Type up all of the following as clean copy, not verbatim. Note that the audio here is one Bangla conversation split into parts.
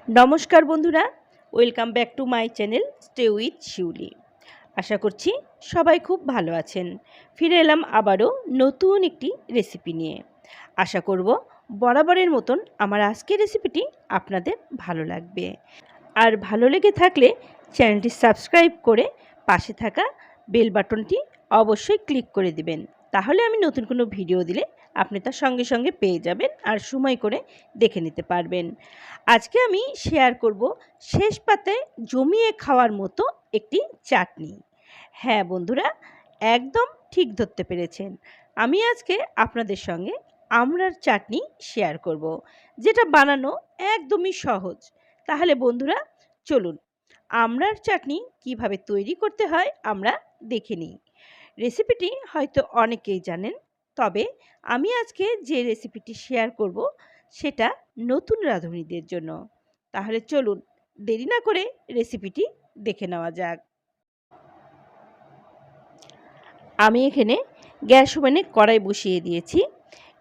নমস্কার বন্ধুরা, welcome back to my channel stay with Shiuli. আশা করছি সবাই খুব ভালো আছেন। ফিরে এলাম আবারও নতুন একটি রেসিপি নিয়ে। আশা করব বরাবরের মতন আমার আজকের রেসিপিটি আপনাদের ভালো লাগবে। আর ভালো লেগে থাকলে চ্যানেলটি সাবস্ক্রাইব করে পাশে থাকা বেল বাটনটি অবশ্যই ক্লিক করে দিবেন। তাহলে আমি নতুন কোনো ভিডিও দিলে আপনি তার সঙ্গে সঙ্গে পেয়ে যাবেন আর সময় করে দেখে নিতে পারবেন। আজকে আমি শেয়ার করব শেষ পাতায় জমিয়ে খাওয়ার মতো একটি চাটনি। হ্যাঁ বন্ধুরা, একদম ঠিক ধরতে পেরেছেন। আমি আজকে আপনাদের সঙ্গে আমড়ার চাটনি শেয়ার করব, যেটা বানানো একদমই সহজ। তাহলে বন্ধুরা চলুন আমড়ার চাটনি কিভাবে তৈরি করতে হয় আমরা দেখে নিই। রেসিপিটি হয়তো অনেকেই জানেন, তবে আমি আজকে যে রেসিপিটি শেয়ার করব সেটা নতুন রাঁধুনিদের জন্য। তাহলে চলুন দেরি না করে রেসিপিটি দেখে নেওয়া যাক। আমি এখানে গ্যাস ওভেনে কড়াই বসিয়ে দিয়েছি।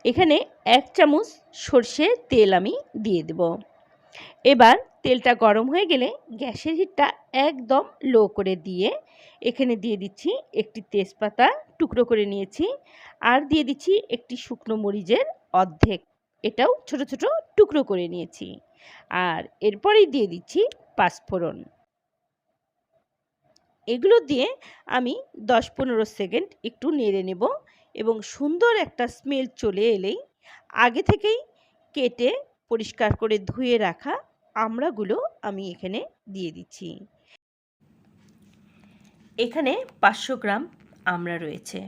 এখানে 1 চামচ সর্ষের তেল আমি দিয়ে দেব। এবার তেলটা গরম হয়ে গেলে গ্যাসের হিটটা একদম লো করে দিয়ে এখানে দিয়ে দিচ্ছি একটি তেজপাতা টুকরো করে নিয়েছি, আর দিয়ে দিচ্ছি একটি শুকনো মরিচের অর্ধেক, এটাও ছোট ছোট টুকরো করে নিয়েছি। আর এরপরেই দিয়ে দিচ্ছি পাঁচফোড়ন। এগুলো দিয়ে আমি 10-15 সেকেন্ড একটু নেড়ে নেব এবং সুন্দর একটা স্মেল চলে এলেই আগে থেকেই কেটে পরিষ্কার করে ধুয়ে রাখা আমড়াগুলো আমি এখানে দিয়ে দিচ্ছি। এখানে 500 গ্রাম আমড়া রয়েছে।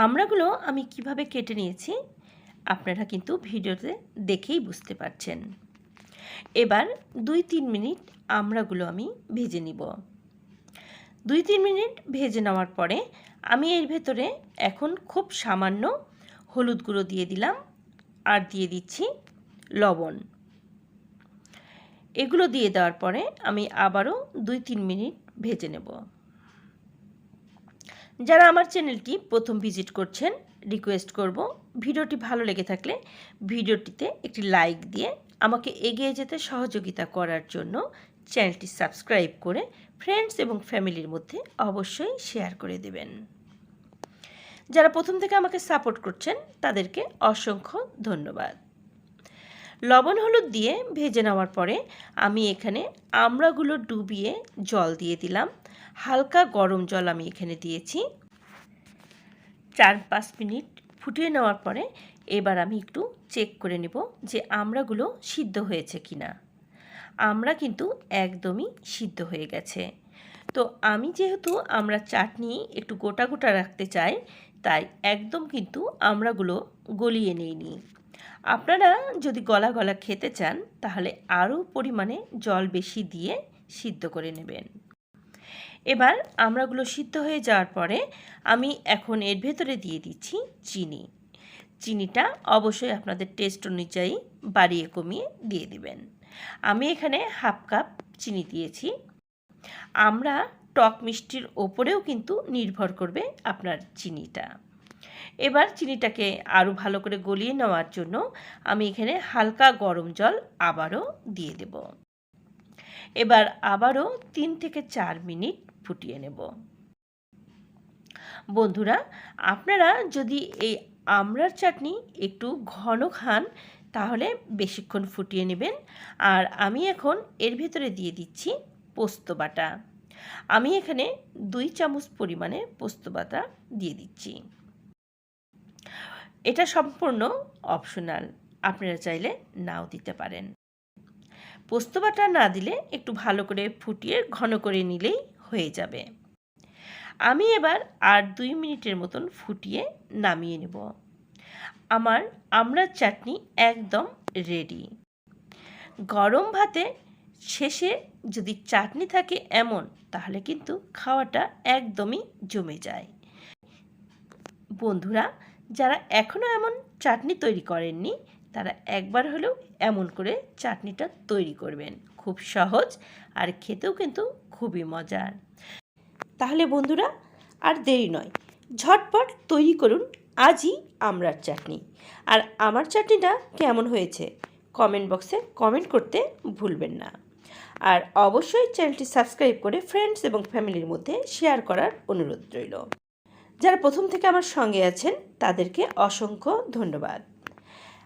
আমড়াগুলো আমি কিভাবে কেটে নিয়েছি আপনারা কিন্তু ভিডিওতে দেখেই বুঝতে পারছেন। এবার 2-3 মিনিট আমড়াগুলো আমি ভেজে নিব। 2-3 মিনিট ভেজে নেওয়ার পরে আমি এর ভেতরে এখন খুব সামান্য হলুদ গুঁড়ো দিয়ে দিলাম, আর দিয়ে দিচ্ছি লবণ। এগুলো দিয়ে দেওয়ার পরে আমি আবারও 2-3 মিনিট ভেজে নেব। যারা আমার চ্যানেলটি প্রথম ভিজিট করছেন, রিকোয়েস্ট করব ভিডিওটি ভালো লেগে থাকলে ভিডিওটিতে একটি লাইক দিয়ে আমাকে এগিয়ে যেতে সহযোগিতা করার জন্য চ্যানেলটি সাবস্ক্রাইব করে ফ্রেন্ডস এবং ফ্যামিলির মধ্যে অবশ্যই শেয়ার করে দেবেন। যারা প্রথম থেকে আমাকে সাপোর্ট করছেন তাদেরকে অসংখ্য ধন্যবাদ। লবণ হলুদ দিয়ে ভেজে নেওয়ার পরে আমি এখানে আমড়াগুলো ডুবিয়ে জল দিয়ে দিলাম। হালকা গরম জল আমি এখানে দিয়েছি। 4-5 মিনিট ফুটিয়ে নেওয়ার পরে এবার আমি একটু চেক করে নেব যে আমড়াগুলো সিদ্ধ হয়েছে কিনা। আমড়া কিন্তু একদমই সিদ্ধ হয়ে গেছে। তো আমি যেহেতু আমড়ার চাটনি একটু গোটা গোটা রাখতে চাই, তাই একদম কিন্তু আমড়াগুলো গলিয়ে নিইনি। আপনারা যদি গলা গলা খেতে চান তাহলে আরও পরিমাণে জল বেশি দিয়ে সিদ্ধ করে নেবেন। এবার আমড়াগুলো সিদ্ধ হয়ে যাওয়ার পরে আমি এখন এর ভেতরে দিয়ে দিচ্ছি চিনি। চিনিটা অবশ্যই আপনাদের টেস্ট অনুযায়ী বাড়িয়ে কমিয়ে দিয়ে দিবেন। আমি এখানে 1/2 কাপ চিনি দিয়েছি। আমরা টক মিষ্টির ওপরেও কিন্তু নির্ভর করবে আপনার চিনিটা। এবার চিনিটাকে আরও ভালো করে গলিয়ে নেওয়ার জন্য আমি এখানে হালকা গরম জল আবারও দিয়ে দেব। এবার আবারও 3-4 মিনিট ফুটিয়ে নেব। বন্ধুরা, আপনারা যদি এই আমড়ার চাটনি একটু ঘন খান তাহলে বেশিক্ষণ ফুটিয়ে নেবেন। আর আমি এখন এর ভেতরে দিয়ে দিচ্ছি পোস্ত বাটা। আমি এখানে 2 চামচ পরিমাণে পোস্ত বাটা দিয়ে দিচ্ছি। এটা সম্পূর্ণ অপশনাল, আপনারা চাইলে নাও দিতে পারেন। পোস্ত বাটা না দিলে একটু ভালো করে ফুটিয়ে ঘন করে নিলেই হয়ে যাবে। আমি এবার আর 2 মিনিটের মতন ফুটিয়ে নামিয়ে নেব। আমার আমড়ার চাটনি একদম রেডি। গরম ভাতে শেষে যদি চাটনি থাকে এমন, তাহলে কিন্তু খাওয়াটা একদমই জমে যায়। বন্ধুরা, যারা এখনও এমন চাটনি তৈরি করেননি তারা একবার হলেও এমন করে চাটনিটা তৈরি করবেন। খুব সহজ আর খেতেও কিন্তু খুবই মজার। তাহলে বন্ধুরা আর দেরি নয়, ঝটপট তৈরি করুন আজই আমড়ার চাটনি। আর আমার চাটনিটা কেমন হয়েছে কমেন্ট বক্সে কমেন্ট করতে ভুলবেন না। আর অবশ্যই চ্যানেলটি সাবস্ক্রাইব করে ফ্রেন্ডস এবং ফ্যামিলির মধ্যে শেয়ার করার অনুরোধ রইল। যারা প্রথম থেকে আমার সঙ্গে আছেন তাদেরকে অসংখ্য ধন্যবাদ।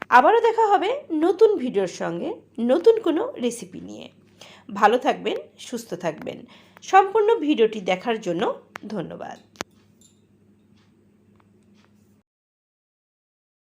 আবারও দেখা হবে নতুন ভিডিওর সঙ্গে, নতুন কোনো রেসিপি নিয়ে। ভালো থাকবেন, সুস্থ থাকবেন। সম্পূর্ণ ভিডিওটি দেখার জন্য ধন্যবাদ।